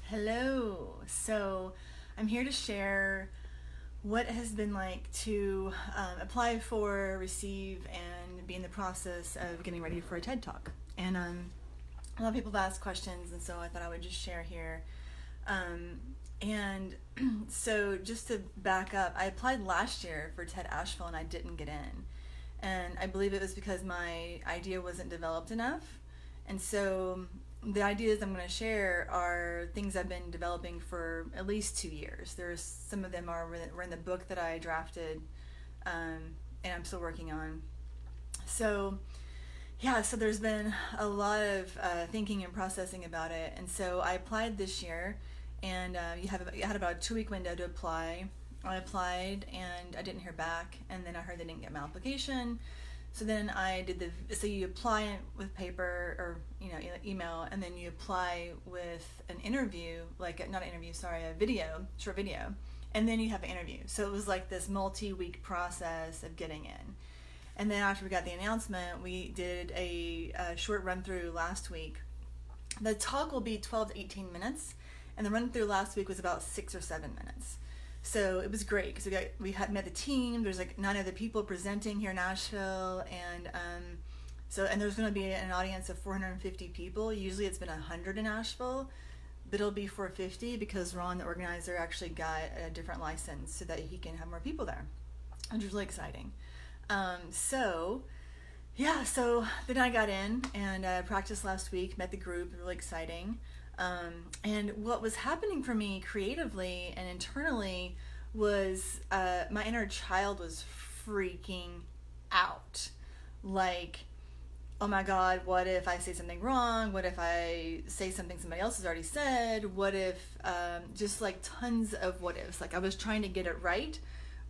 Hello. So I'm here to share what it has been like to apply for, receive, and be in the process of getting ready for a TED Talk. And a lot of people have asked questions, and so I thought I would just share here. And so just to back up, I applied last year for TED Asheville and I didn't get in. And I believe it was because my idea wasn't developed enough. And so the ideas I'm going to share are things I've been developing for at least 2 years. There's some of them were in the book that I drafted, and I'm still working on. So yeah, so there's been a lot of thinking and processing about it, and so I applied this year, and you had about a 2-week window to apply. I applied and I didn't hear back, and then I heard they didn't get my application. So then I did so you apply with paper or email, and then you apply with an interview, not an interview, sorry, a video, short video, and then you have an interview. So it was like this multi-week process of getting in. And then after we got the announcement, we did a short run through last week. The talk will be 12 to 18 minutes, and the run through last week was about 6 or 7 minutes. So it was great because we had met the team. There's like 9 other people presenting here in Asheville, and there's going to be an audience of 450 people. Usually it's been 100 in Asheville, but it'll be 450 because Ron, the organizer, actually got a different license so that he can have more people there, which is really exciting. So then I got in and practiced last week, met the group, really exciting. And what was happening for me creatively and internally was my inner child was freaking out. Like, oh my God, what if I say something wrong? What if I say something somebody else has already said? What if, just like tons of what ifs. Like I was trying to get it right,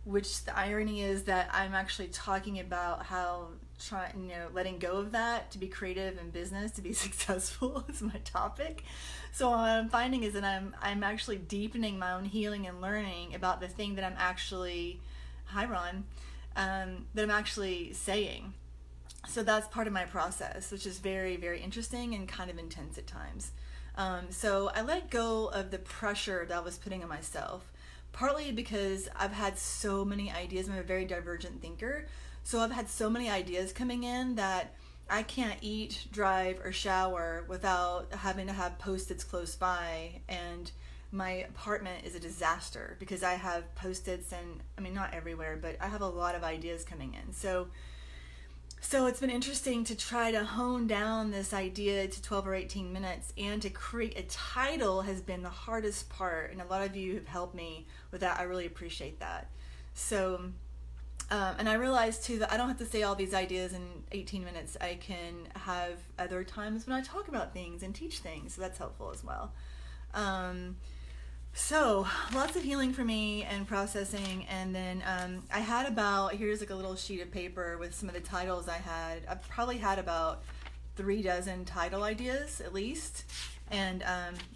which the irony is that I'm actually talking about how letting go of that to be creative in business, to be successful is my topic. So what I'm finding is that I'm actually deepening my own healing and learning about the thing that I'm actually, hi Ron, that I'm actually saying. So that's part of my process, which is very, very interesting and kind of intense at times. So I let go of the pressure that I was putting on myself, partly because I've had so many ideas. I'm a very divergent thinker. So I've had so many ideas coming in that I can't eat, drive, or shower without having to have Post-its close by. And my apartment is a disaster because I have Post-its, and I mean, not everywhere, but I have a lot of ideas coming in. So it's been interesting to try to hone down this idea to 12 or 18 minutes, and to create a title has been the hardest part. And a lot of you have helped me with that. I really appreciate that. So, and I realized too that I don't have to say all these ideas in 18 minutes. I can have other times when I talk about things and teach things. So that's helpful as well. So lots of healing for me and processing. And then I had here's like a little sheet of paper with some of the titles I had. I probably had about 3 dozen title ideas at least, and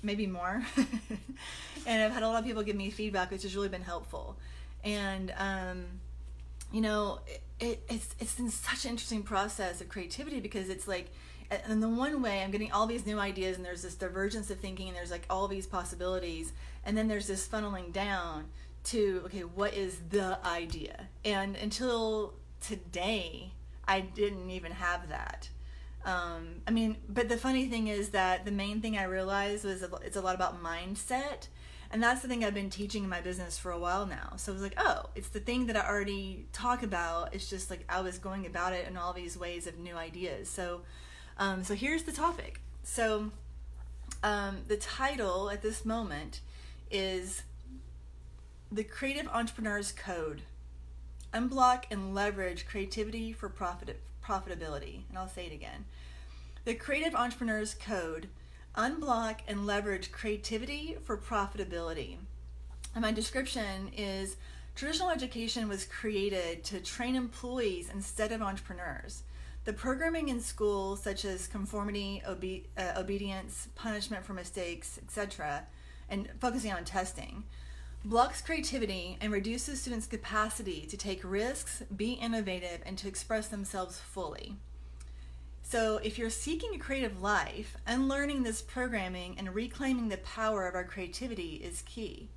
maybe more. And I've had a lot of people give me feedback, which has really been helpful. And it's been such an interesting process of creativity, because it's like, in the one way, I'm getting all these new ideas, and there's this divergence of thinking, and there's like all these possibilities, and then there's this funneling down to, okay, what is the idea? And until today, I didn't even have that. But the funny thing is that the main thing I realized was it's a lot about mindset. And that's the thing I've been teaching in my business for a while now. So I was like, oh, it's the thing that I already talk about. It's just like I was going about it in all these ways of new ideas. So here's the topic. So the title at this moment is The Creative Entrepreneur's Code. Unblock and leverage creativity for profitability. And I'll say it again. The Creative Entrepreneur's Code. Unblock and leverage creativity for profitability. And my description is, traditional education was created to train employees instead of entrepreneurs. The programming in schools, such as conformity, obedience, punishment for mistakes, etc., and focusing on testing, blocks creativity and reduces students' capacity to take risks, be innovative, and to express themselves fully. So if you're seeking a creative life, unlearning this programming and reclaiming the power of our creativity is key.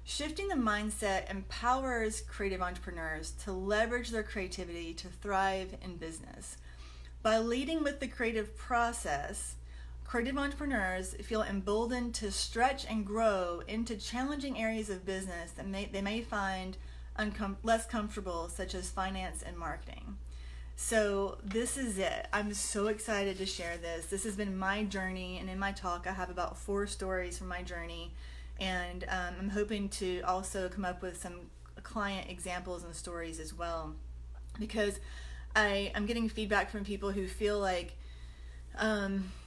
Shifting the mindset empowers creative entrepreneurs to leverage their creativity to thrive in business. By leading with the creative process, creative entrepreneurs feel emboldened to stretch and grow into challenging areas of business that they may find less comfortable, such as finance and marketing. So this is it. I'm so excited to share this. This has been my journey, and in my talk I have about 4 stories from my journey, and I'm hoping to also come up with some client examples and stories as well, because I'm getting feedback from people who feel like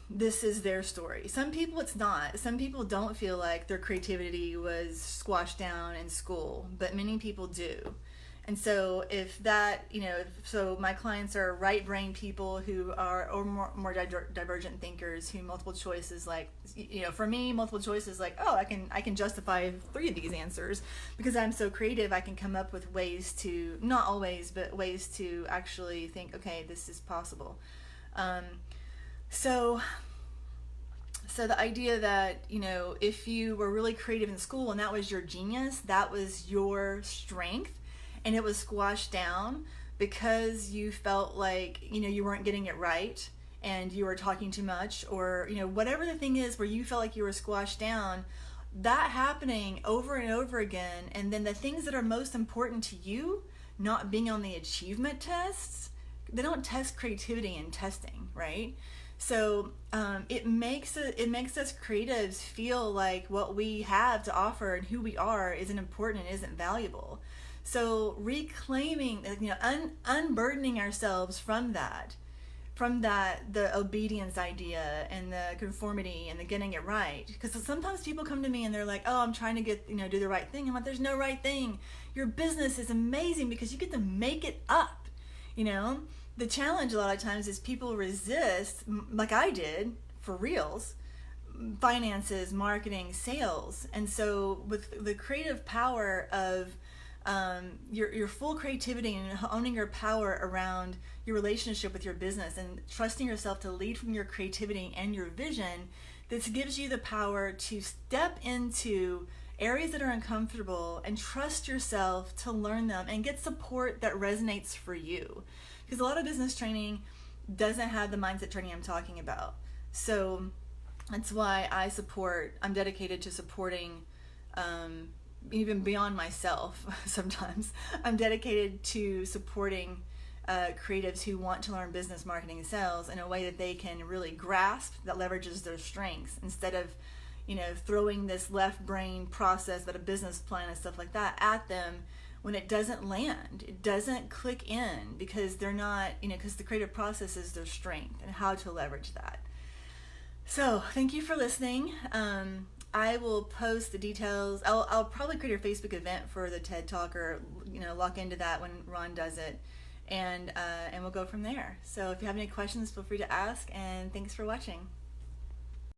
this is their story. Some people it's not. Some people don't feel like their creativity was squashed down in school, but many people do. And so if that, so my clients are right brain people who are, or more divergent thinkers who multiple choices, like, for me, multiple choices like, oh, I can justify 3 of these answers because I'm so creative. I can come up with ways to, not always, but ways to actually think, okay, this is possible. So the idea that, if you were really creative in school and that was your genius, that was your strength, and it was squashed down because you felt like, you weren't getting it right and you were talking too much, or, whatever the thing is where you felt like you were squashed down, that happening over and over again, and then the things that are most important to you not being on the achievement tests, they don't test creativity in testing, right? So it makes us creatives feel like what we have to offer and who we are isn't important and isn't valuable. So reclaiming, unburdening ourselves from that, the obedience idea and the conformity and the getting it right. Because sometimes people come to me and they're like, oh, I'm trying to do the right thing. I'm like, there's no right thing. Your business is amazing because you get to make it up, The challenge a lot of times is people resist, like I did, for reals, finances, marketing, sales. And so with the creative power of your full creativity and owning your power around your relationship with your business and trusting yourself to lead from your creativity and your vision, this gives you the power to step into areas that are uncomfortable and trust yourself to learn them and get support that resonates for you. Because a lot of business training doesn't have the mindset training I'm talking about. So that's why I'm dedicated to supporting, even beyond myself sometimes. I'm dedicated to supporting creatives who want to learn business, marketing, and sales in a way that they can really grasp, that leverages their strengths, instead of throwing this left brain process, but a business plan and stuff like that at them when it doesn't land, it doesn't click in, because they're not, because the creative process is their strength and how to leverage that. So thank you for listening. I will post the details. I'll probably create a Facebook event for the TED Talk, or lock into that when Ron does it, and we'll go from there. So if you have any questions, feel free to ask, and thanks for watching.